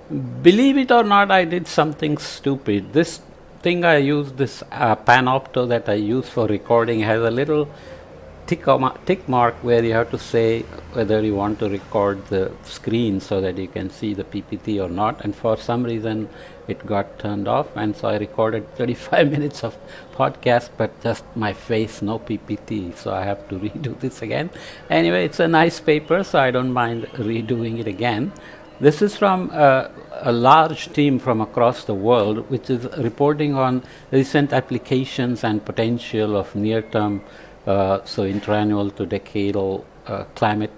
Believe it or not, I did something stupid. This thing I use, this panopto that I use for recording, has a little tick mark where you have to say whether you want to record the screen so that you can see the PPT or not. And for some reason, it got turned off, and so I recorded 35 minutes of podcast, but just my face, no PPT. So I have to redo this again. Anyway, it's a nice paper, so I don't mind redoing it again. This is from a large team from across the world, which is reporting on recent applications and potential of near-term, so interannual to decadal climate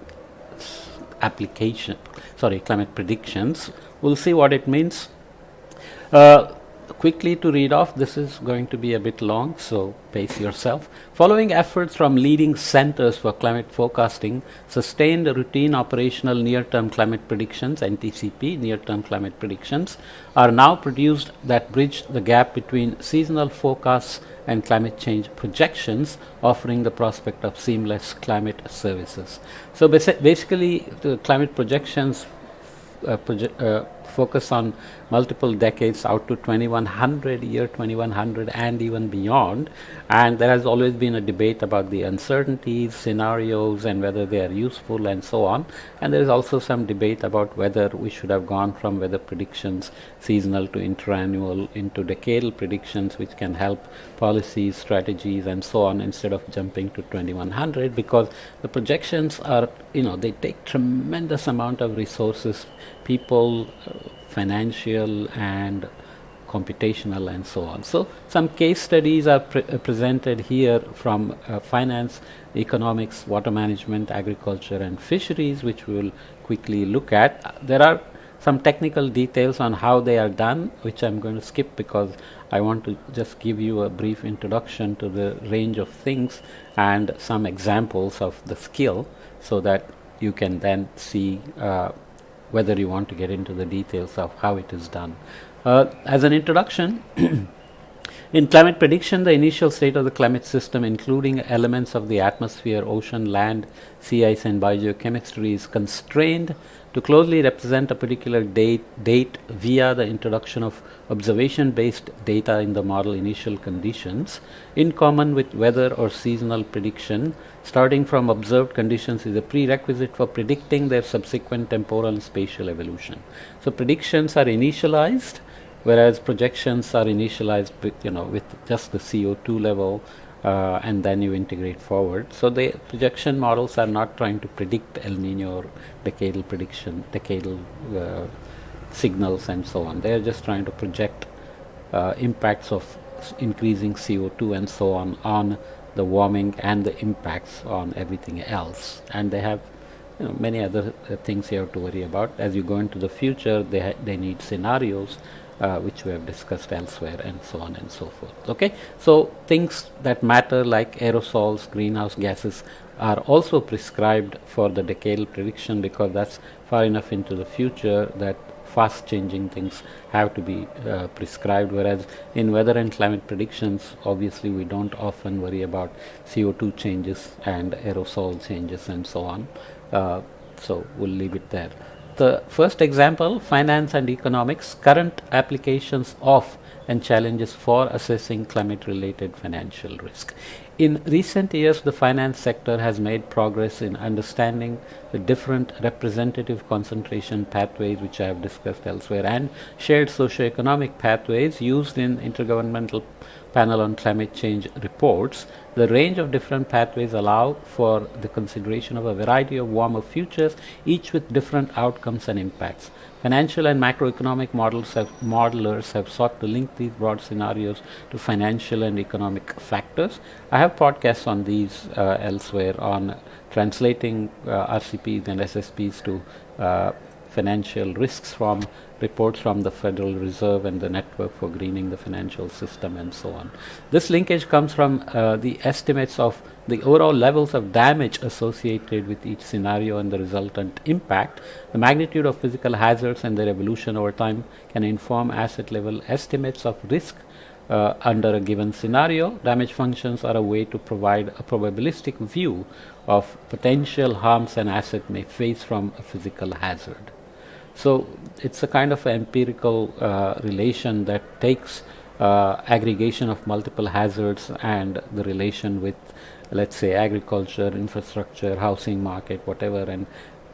climate predictions. We'll see what it means. Quickly to read off, this is going to be a bit long, so pace yourself. Following efforts from leading centers for climate forecasting, sustained routine operational near-term climate predictions, NTCP, near-term climate predictions, are now produced that bridge the gap between seasonal forecasts and climate change projections, offering the prospect of seamless climate services. So basically, the climate projections focus on multiple decades out to 2100 and even beyond, and there has always been a debate about the uncertainties, scenarios, and whether they are useful and so on. And there is also some debate about whether we should have gone from weather predictions seasonal to interannual into decadal predictions, which can help policies, strategies, and so on, instead of jumping to 2100, because the projections are, they take tremendous amount of resources, people, financial and computational, and so on. So some case studies are presented here from finance, economics, water management, agriculture, and fisheries, which we will quickly look at. There are some technical details on how they are done, which I'm going to skip because I want to just give you a brief introduction to the range of things and some examples of the skill, so that you can then see whether you want to get into the details of how it is done. As an introduction, in climate prediction, the initial state of the climate system, including elements of the atmosphere, ocean, land, sea ice, and biogeochemistry, is constrained to closely represent a particular date via the introduction of observation-based data in the model initial conditions. In common with weather or seasonal prediction, starting from observed conditions is a prerequisite for predicting their subsequent temporal and spatial evolution. So predictions are initialized, whereas projections are initialized with just the CO2 level, and then you integrate forward. So the projection models are not trying to predict El Nino or decadal signals and so on. They are just trying to project impacts of increasing CO2 and so on the warming and the impacts on everything else. And they have many other things you have to worry about. As you go into the future, they need scenarios, which we have discussed elsewhere, and so on and so forth. Okay, so things that matter like aerosols, greenhouse gases, are also prescribed for the decadal prediction, because that's far enough into the future that fast changing things have to be prescribed, whereas in weather and climate predictions, obviously we don't often worry about CO2 changes and aerosol changes and so on. So we'll leave it there. The first example, finance and economics, current applications of and challenges for assessing climate-related financial risk. In recent years, the finance sector has made progress in understanding the different representative concentration pathways, which I have discussed elsewhere, and shared socioeconomic pathways used in Intergovernmental Panel on Climate Change reports. The range of different pathways allow for the consideration of a variety of warmer futures, each with different outcomes and impacts. Financial and macroeconomic modelers have sought to link these broad scenarios to financial and economic factors. I have podcasts on these elsewhere on translating RCPs and SSPs to financial risks from reports from the Federal Reserve and the Network for Greening the Financial System and so on. This linkage comes from the estimates of the overall levels of damage associated with each scenario and the resultant impact. The magnitude of physical hazards and their evolution over time can inform asset level estimates of risk under a given scenario. Damage functions are a way to provide a probabilistic view of potential harms an asset may face from a physical hazard. So it's a kind of empirical relation that takes aggregation of multiple hazards and the relation with, let's say, agriculture, infrastructure, housing market, whatever, and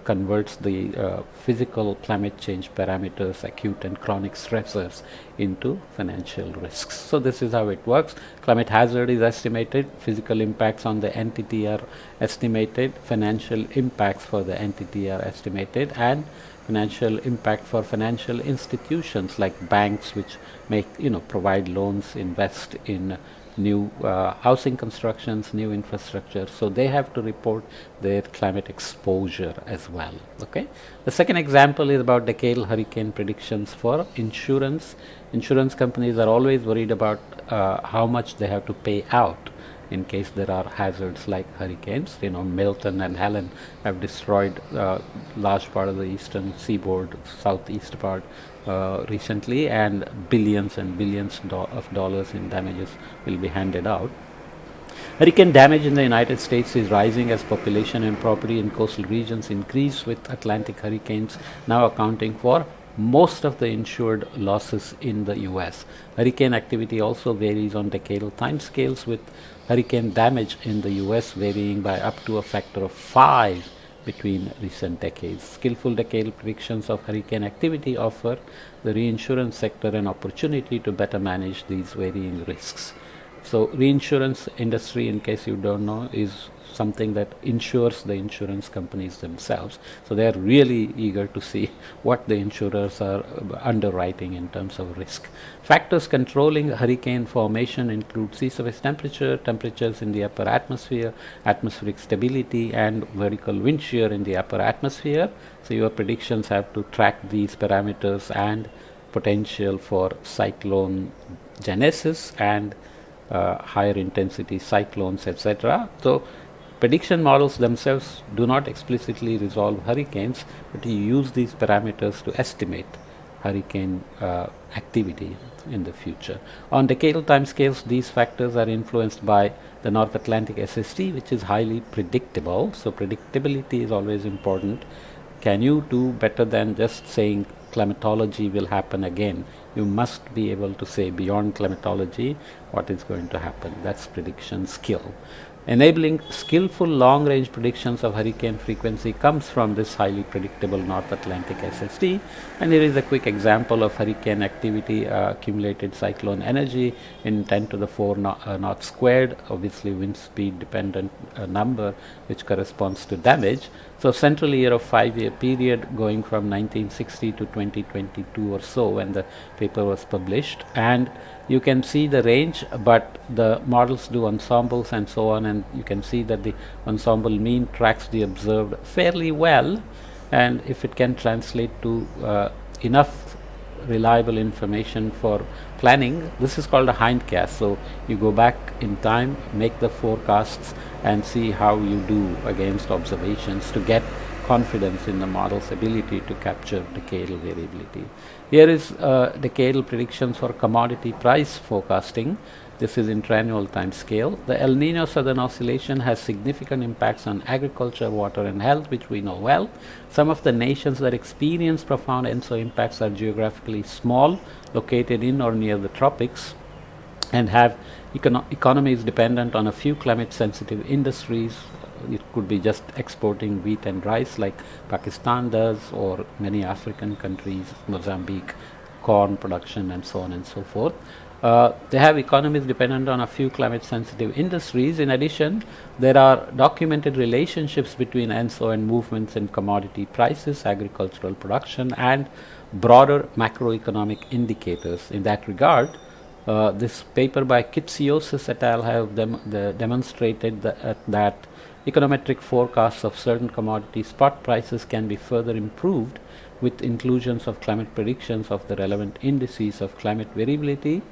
converts the physical climate change parameters, acute and chronic stressors, into financial risks. So this is how it works. Climate hazard is estimated, physical impacts on the entity are estimated, financial impacts for the entity are estimated, and financial impact for financial institutions like banks, which make, provide loans, invest in new housing constructions, new infrastructure. So they have to report their climate exposure as well. Okay. The second example is about decadal hurricane predictions for insurance. Insurance companies are always worried about how much they have to pay out in case there are hazards like hurricanes. Milton and Helen have destroyed large part of the eastern seaboard, southeast part recently, and billions and billions of dollars in damages will be handed out. Hurricane damage in the United States is rising as population and property in coastal regions increase, with Atlantic hurricanes now accounting for most of the insured losses in the US. Hurricane activity also varies on decadal timescales, with hurricane damage in the US varying by up to a factor of 5 between recent decades. Skillful decadal predictions of hurricane activity offer the reinsurance sector an opportunity to better manage these varying risks. So reinsurance industry, in case you don't know, is something that insures the insurance companies themselves. So they are really eager to see what the insurers are underwriting in terms of risk. Factors controlling hurricane formation include sea surface temperature, temperatures in the upper atmosphere, atmospheric stability, and vertical wind shear in the upper atmosphere. So your predictions have to track these parameters and potential for cyclone genesis and higher intensity cyclones, etc. So prediction models themselves do not explicitly resolve hurricanes, but you use these parameters to estimate hurricane activity in the future. On decadal timescales, these factors are influenced by the North Atlantic SST, which is highly predictable. So predictability is always important. Can you do better than just saying climatology will happen again? You must be able to say beyond climatology what is going to happen. That's prediction skill. Enabling skillful long-range predictions of hurricane frequency comes from this highly predictable North Atlantic SST. And here is a quick example of hurricane activity, accumulated cyclone energy in 10 to the 4 knot squared, obviously wind speed dependent number, which corresponds to damage. So central year of 5-year period going from 1960 to 2022 or so when the paper was published, and you can see the range, but the models do ensembles and so on, and you can see that the ensemble mean tracks the observed fairly well, and if it can translate to enough reliable information for planning, this is called a hindcast. So you go back in time, make the forecasts, and see how you do against observations to get confidence in the model's ability to capture decadal variability. Here is decadal predictions for commodity price forecasting. This is in triennial time scale. The El Nino Southern Oscillation has significant impacts on agriculture, water, and health, which we know well. Some of the nations that experience profound ENSO impacts are geographically small, located in or near the tropics, and have economies dependent on a few climate-sensitive industries. It could be just exporting wheat and rice like Pakistan does, or many African countries, Mozambique, corn production, and so on and so forth. They have economies dependent on a few climate-sensitive industries. In addition, there are documented relationships between ENSO and movements in commodity prices, agricultural production, and broader macroeconomic indicators. In that regard, this paper by Kitsiosis et al. Have demonstrated that econometric forecasts of certain commodity spot prices can be further improved with inclusions of climate predictions of the relevant indices of climate variability,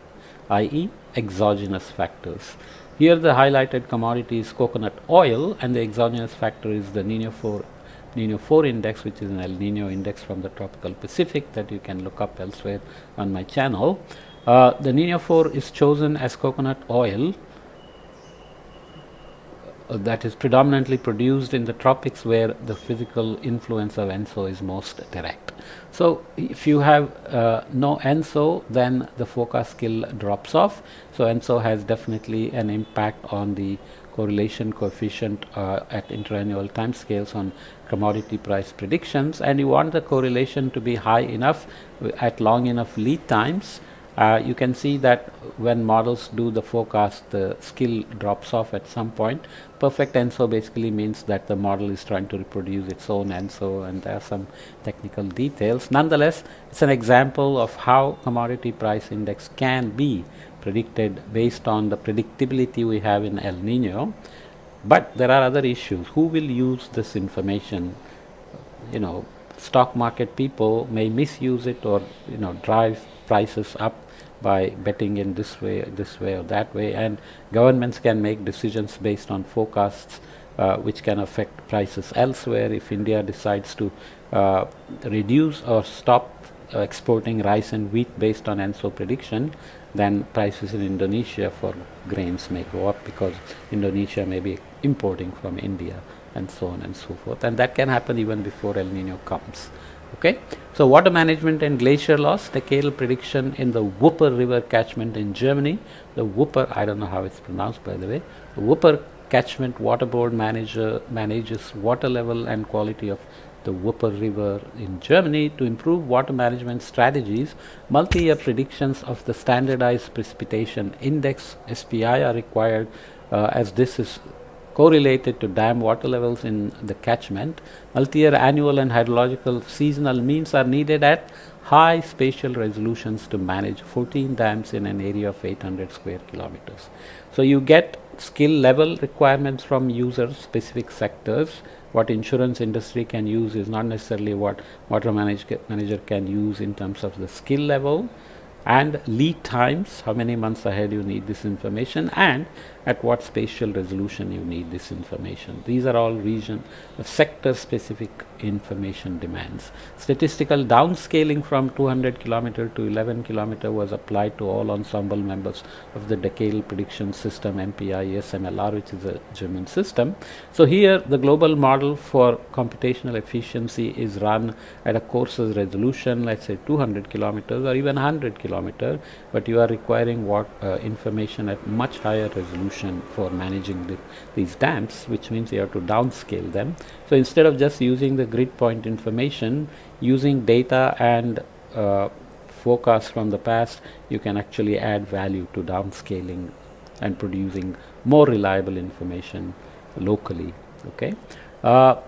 i.e. exogenous factors. Here the highlighted commodity is coconut oil, and the exogenous factor is the Nino 4 index, which is an El Nino index from the tropical Pacific that you can look up elsewhere on my channel. The Nino 4 is chosen as coconut oil that is predominantly produced in the tropics where the physical influence of ENSO is most direct. So if you have no ENSO, then the forecast skill drops off. So ENSO has definitely an impact on the correlation coefficient at interannual timescales on commodity price predictions, and you want the correlation to be high enough at long enough lead times. You can see that when models do the forecast, the skill drops off at some point. Perfect ENSO basically means that the model is trying to reproduce its own ENSO, and there are some technical details. Nonetheless, it's an example of how commodity price index can be predicted based on the predictability we have in El Nino. But there are other issues. Who will use this information? Stock market people may misuse it, or drive prices up by betting in this way or that way, and governments can make decisions based on forecasts which can affect prices elsewhere. If India decides to reduce or stop exporting rice and wheat based on ENSO prediction, then prices in Indonesia for grains may go up because Indonesia may be importing from India, and so on and so forth. And that can happen even before El Nino comes. Okay, so water management and glacier loss, decadal prediction in the Wupper River catchment in Germany. The Wupper, I don't know how it's pronounced, by the way. The Wupper catchment water board manages water level and quality of the Wupper River in Germany. To improve water management strategies, multi-year predictions of the standardized precipitation index (SPI) are required, as this is correlated to dam water levels in the catchment. Multi-year annual and hydrological seasonal means are needed at high spatial resolutions to manage 14 dams in an area of 800 square kilometers. So you get skill level requirements from user specific sectors. What insurance industry can use is not necessarily what water manager can use in terms of the skill level, and lead times, how many months ahead you need this information, and at what spatial resolution you need this information. These are all sector specific information demands. Statistical downscaling from 200 km to 11 km was applied to all ensemble members of the decadal prediction system MPI SMLR, which is a German system. So here the global model for computational efficiency is run at a course's resolution, let's say 200 kilometers or even 100 kilometers, but you are requiring information at much higher resolution for managing these dams, which means you have to downscale them. So instead of just using the grid point information, using data and forecasts from the past, you can actually add value to downscaling and producing more reliable information locally. Okay.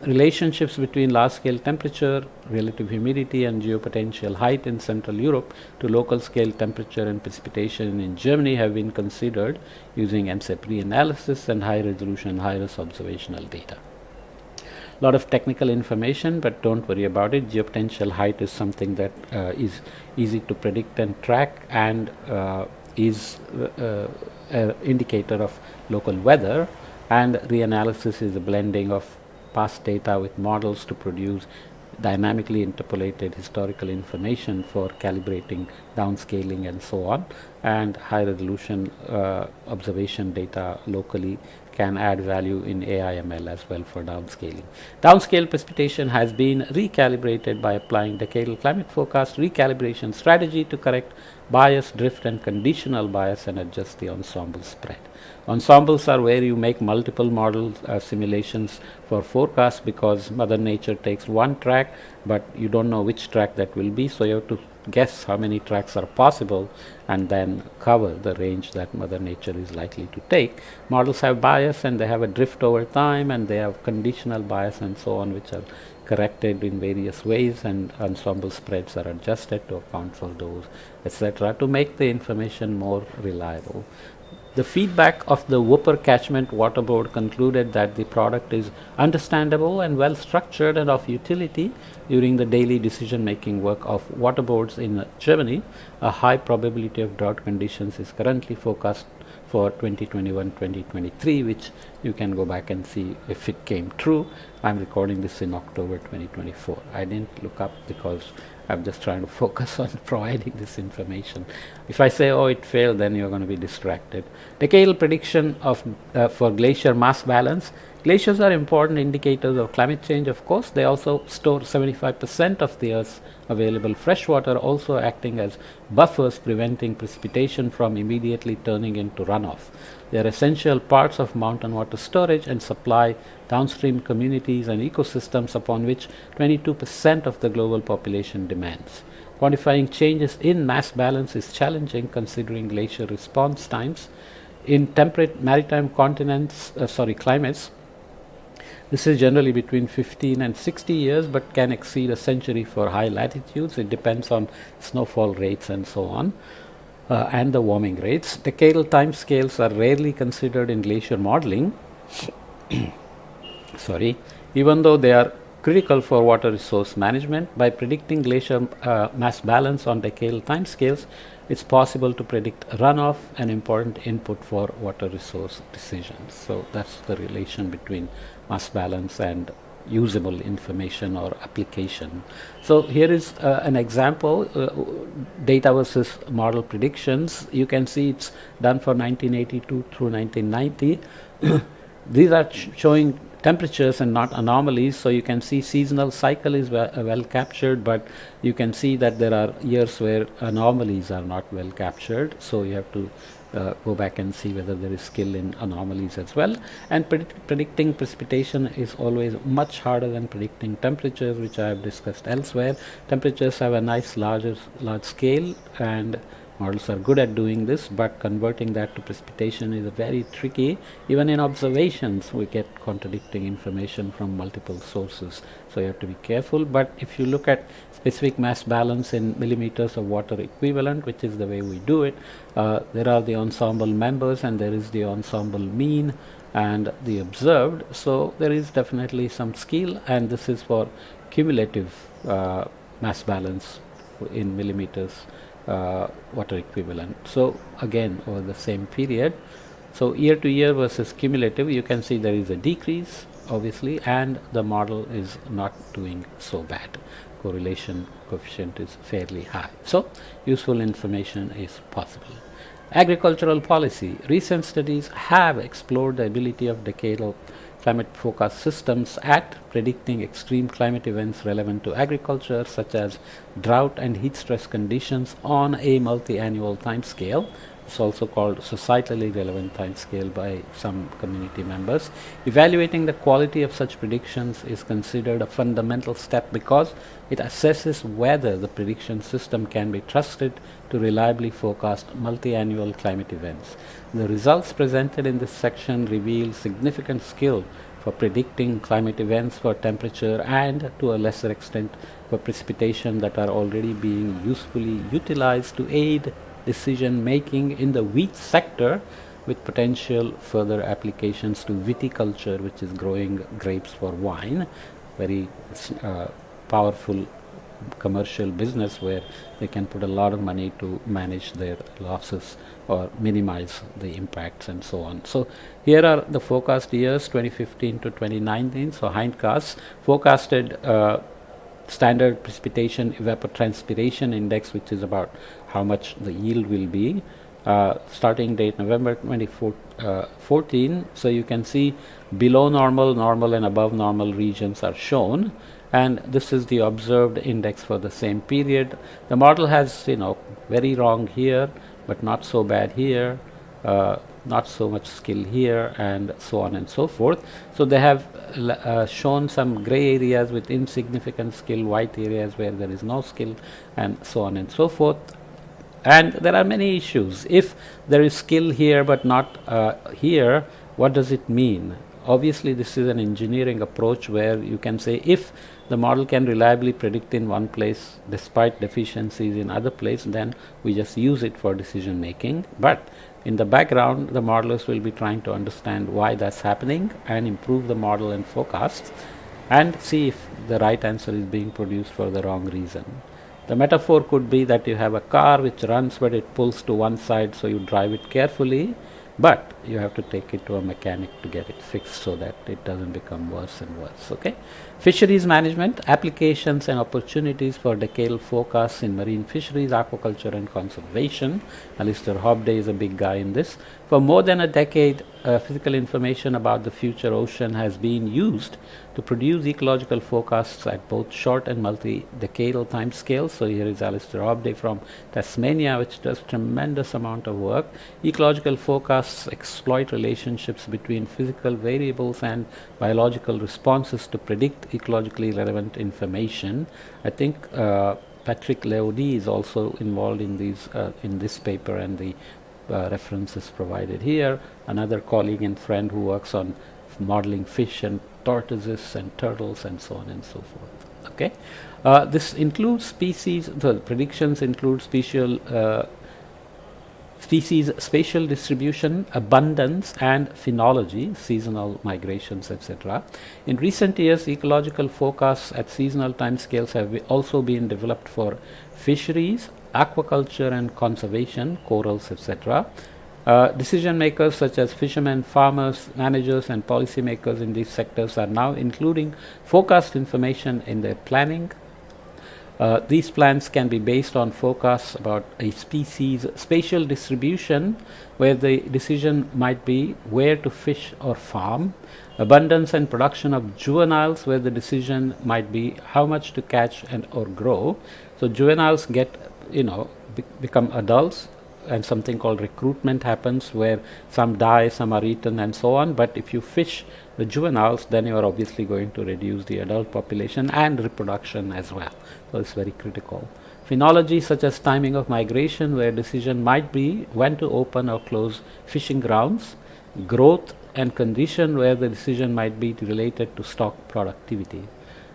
Relationships between large-scale temperature, relative humidity and geopotential height in Central Europe to local scale temperature and precipitation in Germany have been considered using MSEP analysis and high-resolution, high-res observational data. A lot of technical information, but don't worry about it. Geopotential height is something that is easy to predict and track, and is an indicator of local weather, and reanalysis is a blending of past data with models to produce dynamically interpolated historical information for calibrating, downscaling and so on, and high resolution observation data locally can add value in AIML as well for downscaling. Downscale precipitation has been recalibrated by applying decadal climate forecast recalibration strategy to correct bias, drift and conditional bias and adjust the ensemble spread. Ensembles are where you make multiple models simulations for forecast, because Mother Nature takes one track, but you don't know which track that will be, so you have to guess how many tracks are possible and then cover the range that Mother Nature is likely to take. Models have bias and they have a drift over time, and they have conditional bias and so on, which are corrected in various ways, and ensemble spreads are adjusted to account for those, etc., to make the information more reliable. The feedback of the Wupper Catchment Water Board concluded that the product is understandable and well structured and of utility during the daily decision making work of water boards in Germany. A high probability of drought conditions is currently forecast for 2021-2023, which you can go back and see if it came true. I'm recording this in October 2024. I didn't look up because I'm just trying to focus on providing this information. If I say, oh, it failed, then you're going to be distracted. Decadal prediction of for glacier mass balance. Glaciers are important indicators of climate change, of course. They also store 75% of the Earth's available fresh water, also acting as buffers preventing precipitation from immediately turning into runoff. They are essential parts of mountain water storage and supply downstream communities and ecosystems upon which 22% of the global population depends. Quantifying changes in mass balance is challenging considering glacier response times. In temperate maritime climates, this is generally between 15 and 60 years, but can exceed a century for high latitudes. It depends on snowfall rates and so on, and the warming rates. Decadal timescales are rarely considered in glacier modeling, even though they are critical for water resource management. By predicting glacier mass balance on decadal timescales, it's possible to predict runoff, an important input for water resource decisions. So that's the relation between mass balance and usable information or application. So here is an example, data versus model predictions. You can see it's done for 1982 through 1990. These are showing temperatures and not anomalies, so you can see seasonal cycle is well captured, but you can see that there are years where anomalies are not well captured, so you have to go back and see whether there is skill in anomalies as well. And predicting precipitation is always much harder than predicting temperatures, which I have discussed elsewhere. Temperatures have a nice large scale, and models are good at doing this, but converting that to precipitation is very tricky. Even in observations, we get contradicting information from multiple sources, so you have to be careful. But if you look at specific mass balance in millimeters of water equivalent, which is the way we do it, there are the ensemble members and there is the ensemble mean and the observed. So there is definitely some skill, and this is for cumulative mass balance in millimeters water equivalent. So again, over the same period, so year to year versus cumulative, you can see there is a decrease obviously, and the model is not doing so bad. Correlation coefficient is fairly high, so useful information is possible. Agricultural policy. Recent studies have explored the ability of decadal climate forecast systems at predicting extreme climate events relevant to agriculture, such as drought and heat stress conditions, on a multi-annual time scale. It's also called societally relevant time scale by some community members. Evaluating the quality of such predictions is considered a fundamental step because it assesses whether the prediction system can be trusted to reliably forecast multi-annual climate events. The results presented in this section reveal significant skill for predicting climate events for temperature and, to a lesser extent, for precipitation that are already being usefully utilized to aid decision making in the wheat sector, with potential further applications to viticulture, which is growing grapes for wine. Very powerful commercial business where they can put a lot of money to manage their losses or minimize the impacts and so on. So here are the forecast years 2015 to 2019. So hindcasts forecasted standard precipitation evapotranspiration index, which is about how much the yield will be. Starting date November 2014. So you can see below normal, normal and above normal regions are shown, and this is the observed index for the same period. The model has, very wrong here, but not so bad here, not so much skill here, and so on and so forth. So they have shown some gray areas with insignificant skill, white areas where there is no skill, and so on and so forth. And there are many issues. If there is skill here but not here, what does it mean? Obviously, this is an engineering approach where you can say if the model can reliably predict in one place despite deficiencies in other place, then we just use it for decision making. But in the background, the modelers will be trying to understand why that's happening and improve the model and forecasts and see if the right answer is being produced for the wrong reason. The metaphor could be that you have a car which runs but it pulls to one side, so you drive it carefully, but you have to take it to a mechanic to get it fixed so that it doesn't become worse and worse. Okay. Fisheries management, applications and opportunities for decadal forecasts in marine fisheries, aquaculture and conservation. Alistair Hobday is a big guy in this. For more than a decade, physical information about the future ocean has been used to produce ecological forecasts at both short and multi-decadal time scales. So here is Alistair Hobday from Tasmania, which does tremendous amount of work. Ecological forecasts exploit relationships between physical variables and biological responses to predict ecologically relevant information. I think Patrick Leody is also involved in these in this paper, and the references provided here. Another colleague and friend who works on modeling fish and tortoises and turtles and so on and so forth. Okay, this includes species. The predictions include species spatial distribution, abundance and phenology, seasonal migrations, etc. In recent years, ecological forecasts at seasonal timescales have also been developed for fisheries, aquaculture and conservation, corals, etc. Decision makers such as fishermen, farmers, managers and policymakers in these sectors are now including forecast information in their planning. These plans can be based on forecasts about a species spatial distribution, where the decision might be where to fish or farm, abundance and production of juveniles, where the decision might be how much to catch and or grow. So juveniles get, become adults, and something called recruitment happens, where some die, some are eaten and so on. But if you fish the juveniles, then you are obviously going to reduce the adult population and reproduction as well. So it's very critical. Phenology, such as timing of migration, where decision might be when to open or close fishing grounds. Growth and condition, where the decision might be related to stock productivity.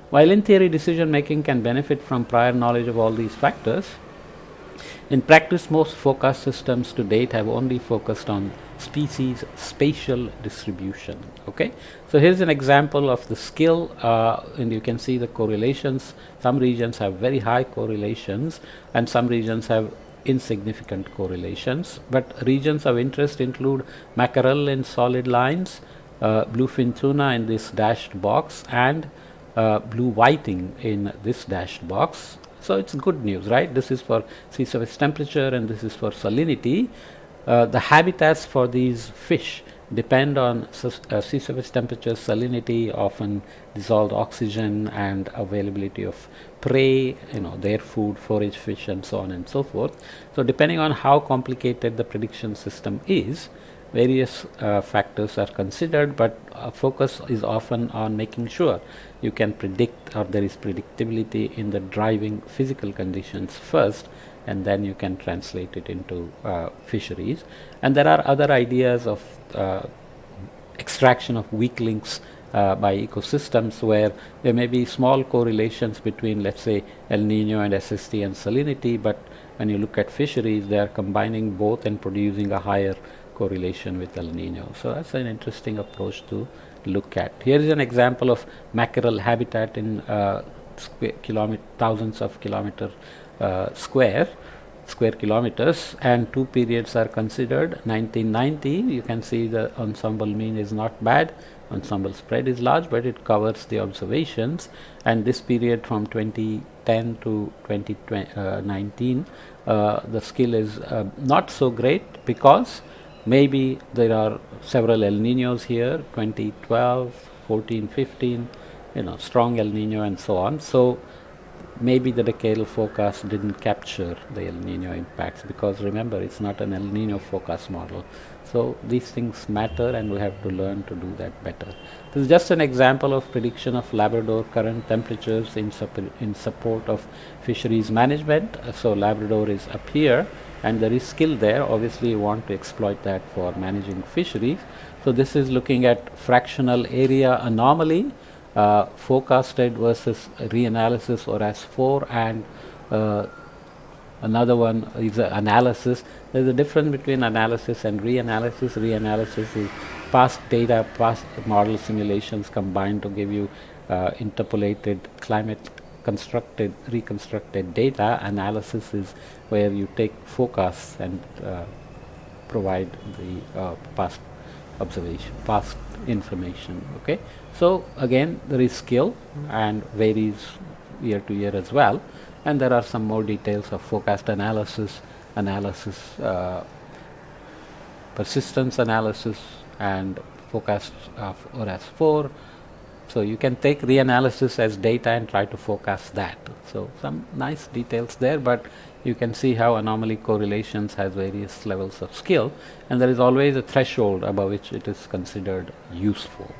While in theory decision making can benefit from prior knowledge of all these factors, in practice most forecast systems to date have only focused on species spatial distribution. Okay, so here's an example of the skill, and you can see the correlations. Some regions have very high correlations and some regions have insignificant correlations, but regions of interest include mackerel in solid lines, bluefin tuna in this dashed box, and blue whiting in this dashed box. So it's good news, right? This is for sea surface temperature and this is for salinity. The habitats for these fish depend on sea surface temperature, salinity, often dissolved oxygen and availability of prey, their food, forage fish and so on and so forth. So depending on how complicated the prediction system is, various factors are considered, but focus is often on making sure you can predict, or there is predictability in the driving physical conditions first, and then you can translate it into fisheries. And there are other ideas of extraction of weak links by ecosystems, where there may be small correlations between, let's say, El Nino and SST and salinity, but when you look at fisheries, they are combining both and producing a higher correlation with El Nino. So that's an interesting approach to look at. Here is an example of mackerel habitat in thousands of square kilometers, and two periods are considered. 1990, you can see the ensemble mean is not bad, ensemble spread is large, but it covers the observations. And this period from 2010 to 2019, the skill is not so great, because maybe there are several El Ninos here, 2012, 14, 15, strong El Nino and so on. So maybe the decadal forecast didn't capture the El Nino impacts, because remember, it's not an El Nino forecast model. So these things matter, and we have to learn to do that better. This is just an example of prediction of Labrador current temperatures in support of fisheries management. So Labrador is up here, and there is skill there. Obviously you want to exploit that for managing fisheries. So this is looking at fractional area anomaly, forecasted versus reanalysis, or as4, and another one is analysis. There is a difference between analysis and reanalysis. Reanalysis is past data, past model simulations combined to give you interpolated climate reconstructed data. Analysis is where you take forecasts and provide the past observation, past information. Okay, so again there is skill and varies year to year as well, and there are some more details of forecast analysis, persistence analysis, and forecast of ORAS4. So you can take reanalysis as data and try to forecast that. So some nice details there, but you can see how anomaly correlations has various levels of skill, and there is always a threshold above which it is considered useful.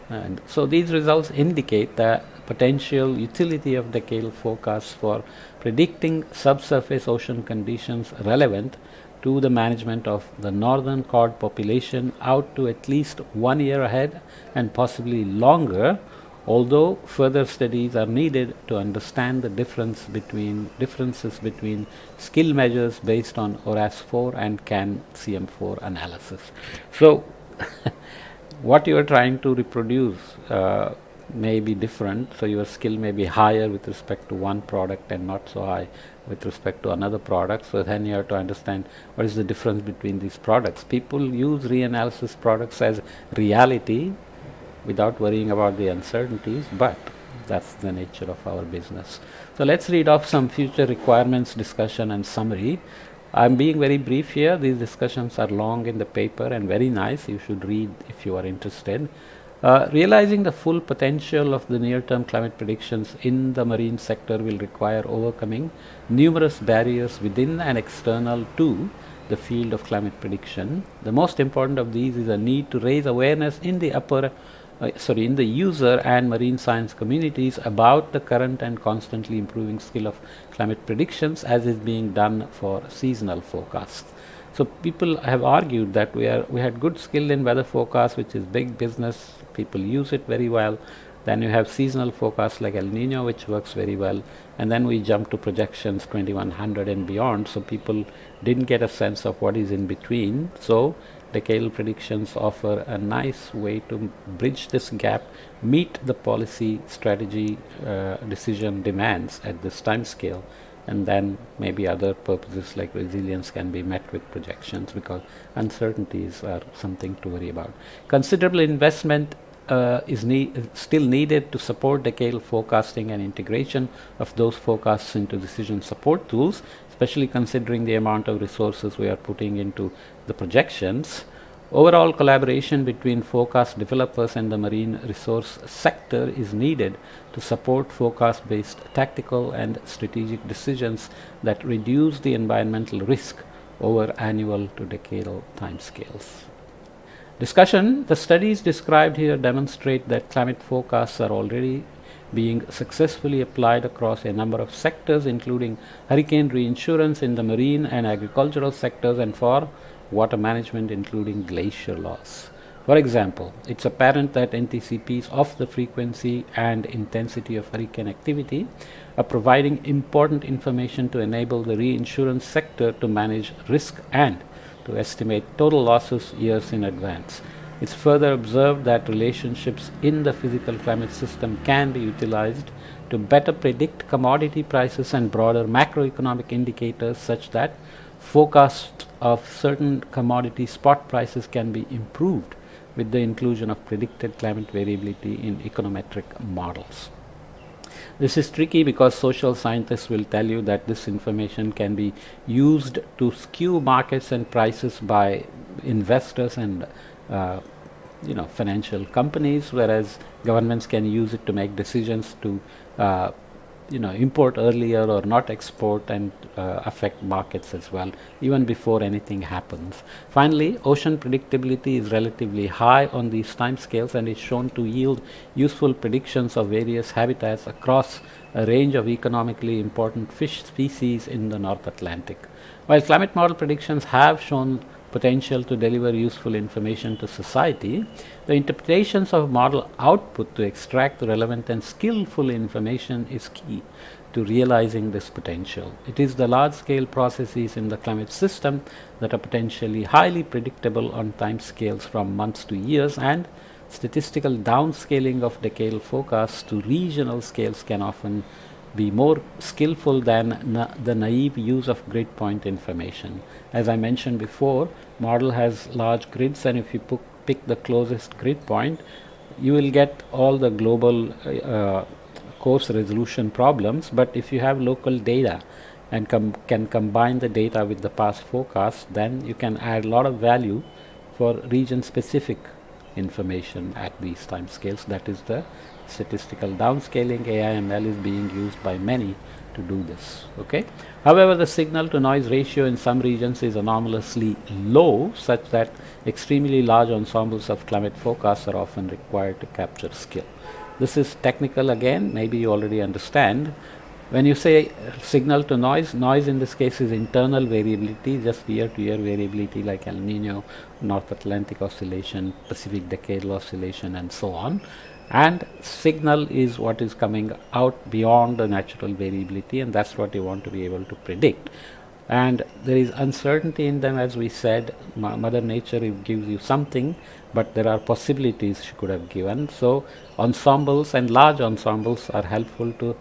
And so these results indicate the potential utility of decadal forecasts for predicting subsurface ocean conditions relevant to the management of the northern cod population out to at least 1 year ahead and possibly longer, although further studies are needed to understand the differences between skill measures based on ORAS4 and CAN CM4 analysis. So what you are trying to reproduce may be different, so your skill may be higher with respect to one product and not so high with respect to another product. So then you have to understand what is the difference between these products. People use reanalysis products as reality without worrying about the uncertainties, but that's the nature of our business. So let's read off some future requirements discussion and summary. I'm being very brief here. These discussions are long in the paper and very nice. You should read if you are interested. Realizing the full potential of the near-term climate predictions in the marine sector will require overcoming numerous barriers within and external to the field of climate prediction. The most important of these is a need to raise awareness in the in the user and marine science communities about the current and constantly improving skill of climate predictions as is being done for seasonal forecasts. So people have argued that we had good skill in weather forecast, which is big business. People use it very well. Then you have seasonal forecasts like El Nino, which works very well. And then we jump to projections 2100 and beyond. So people didn't get a sense of what is in between. So decadal predictions offer a nice way to bridge this gap, meet the policy strategy decision demands at this time scale, and then maybe other purposes like resilience can be met with projections, because uncertainties are something to worry about. Considerable investment is still needed to support decadal forecasting and integration of those forecasts into decision support tools, especially considering the amount of resources we are putting into the projections. Overall collaboration between forecast developers and the marine resource sector is needed to support forecast-based tactical and strategic decisions that reduce the environmental risk over annual to decadal timescales. Discussion. The studies described here demonstrate that climate forecasts are already being successfully applied across a number of sectors, including hurricane reinsurance in the marine and agricultural sectors, and for water management, including glacier loss. For example, it's apparent that NTCPs of the frequency and intensity of hurricane activity are providing important information to enable the reinsurance sector to manage risk and to estimate total losses years in advance. It's further observed that relationships in the physical climate system can be utilized to better predict commodity prices and broader macroeconomic indicators, such that forecasts of certain commodity spot prices can be improved with the inclusion of predicted climate variability in econometric models. This is tricky because social scientists will tell you that this information can be used to skew markets and prices by investors and financial companies, whereas governments can use it to make decisions to import earlier or not export, and affect markets as well, even before anything happens. Finally, ocean predictability is relatively high on these timescales and is shown to yield useful predictions of various habitats across a range of economically important fish species in the North Atlantic. While climate model predictions have shown potential to deliver useful information to society, the interpretations of model output to extract the relevant and skillful information is key to realizing this potential. It is the large-scale processes in the climate system that are potentially highly predictable on time scales from months to years, and statistical downscaling of decadal forecasts to regional scales can often be more skillful than the naive use of grid point information. As I mentioned before, model has large grids, and if you pick the closest grid point, you will get all the global coarse resolution problems. But if you have local data and can combine the data with the past forecast, then you can add a lot of value for region specific information at these time scales. That is the statistical downscaling. AI/ML is being used by many to do this. Okay. However, the signal to noise ratio in some regions is anomalously low, such that extremely large ensembles of climate forecasts are often required to capture skill. This is technical again, maybe you already understand. When you say signal to noise, noise in this case is internal variability, just year to year variability like El Nino, North Atlantic oscillation, Pacific Decadal oscillation, and so on. And signal is what is coming out beyond the natural variability, and that's what you want to be able to predict. And there is uncertainty in them, as we said. Mother Nature gives you something, but there are possibilities she could have given. So ensembles and large ensembles are helpful to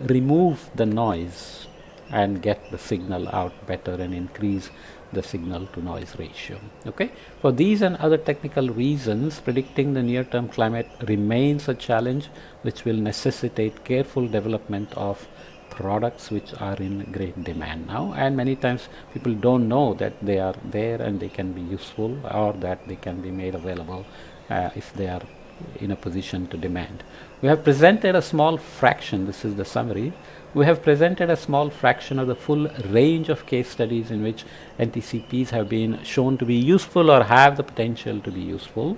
remove the noise and get the signal out better and increase the signal to noise ratio. Okay. For these and other technical reasons, predicting the near term climate remains a challenge which will necessitate careful development of products which are in great demand now, and many times people don't know that they are there and they can be useful, or that they can be made available if they are in a position to demand. We have presented a small fraction, this is the summary, we have presented a small fraction of the full range of case studies in which NTCPs have been shown to be useful or have the potential to be useful.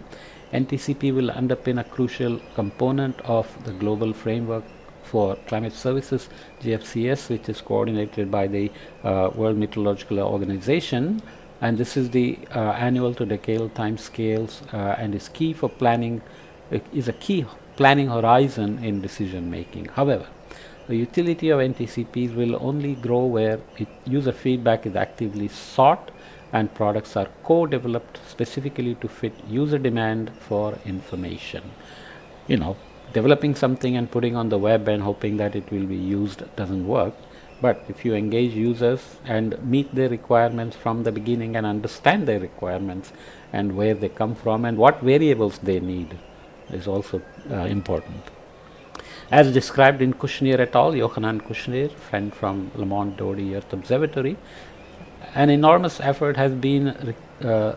NTCP will underpin a crucial component of the global framework for climate services, GFCS, which is coordinated by the World Meteorological Organization, and this is the annual to decadal timescales and is key for planning, is a key planning horizon in decision making. However, the utility of NTCPs will only grow where user feedback is actively sought and products are co-developed specifically to fit user demand for information. You know, developing something and putting on the web and hoping that it will be used doesn't work. But if you engage users and meet their requirements from the beginning and understand their requirements and where they come from and what variables they need, is also important. As described in Kushner et al., Johannan Kushner, friend from Lamont Doherty Earth Observatory, an enormous effort has been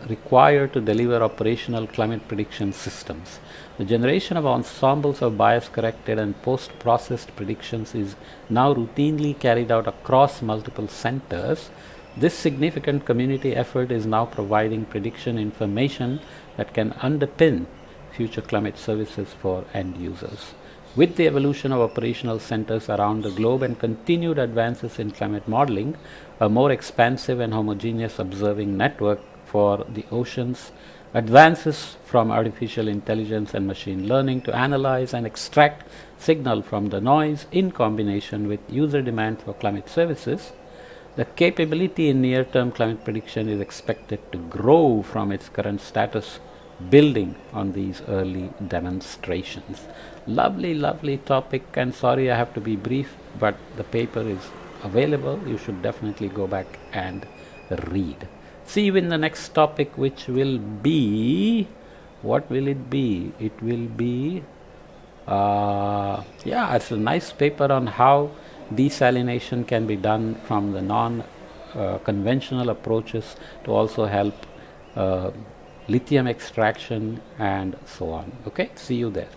required to deliver operational climate prediction systems. The generation of ensembles of bias-corrected and post-processed predictions is now routinely carried out across multiple centers. This significant community effort is now providing prediction information that can underpin future climate services for end users. With the evolution of operational centers around the globe and continued advances in climate modeling, a more expansive and homogeneous observing network for the oceans, advances from artificial intelligence and machine learning to analyze and extract signal from the noise in combination with user demand for climate services, the capability in near-term climate prediction is expected to grow from its current status, building on these early demonstrations. Lovely, lovely topic, and sorry I have to be brief, but the paper is available. You should definitely go back and read. See you in the next topic, which will be, what will it be? It will be, yeah, it's a nice paper on how desalination can be done from the non-conventional approaches to also help lithium extraction and so on. Okay, see you there.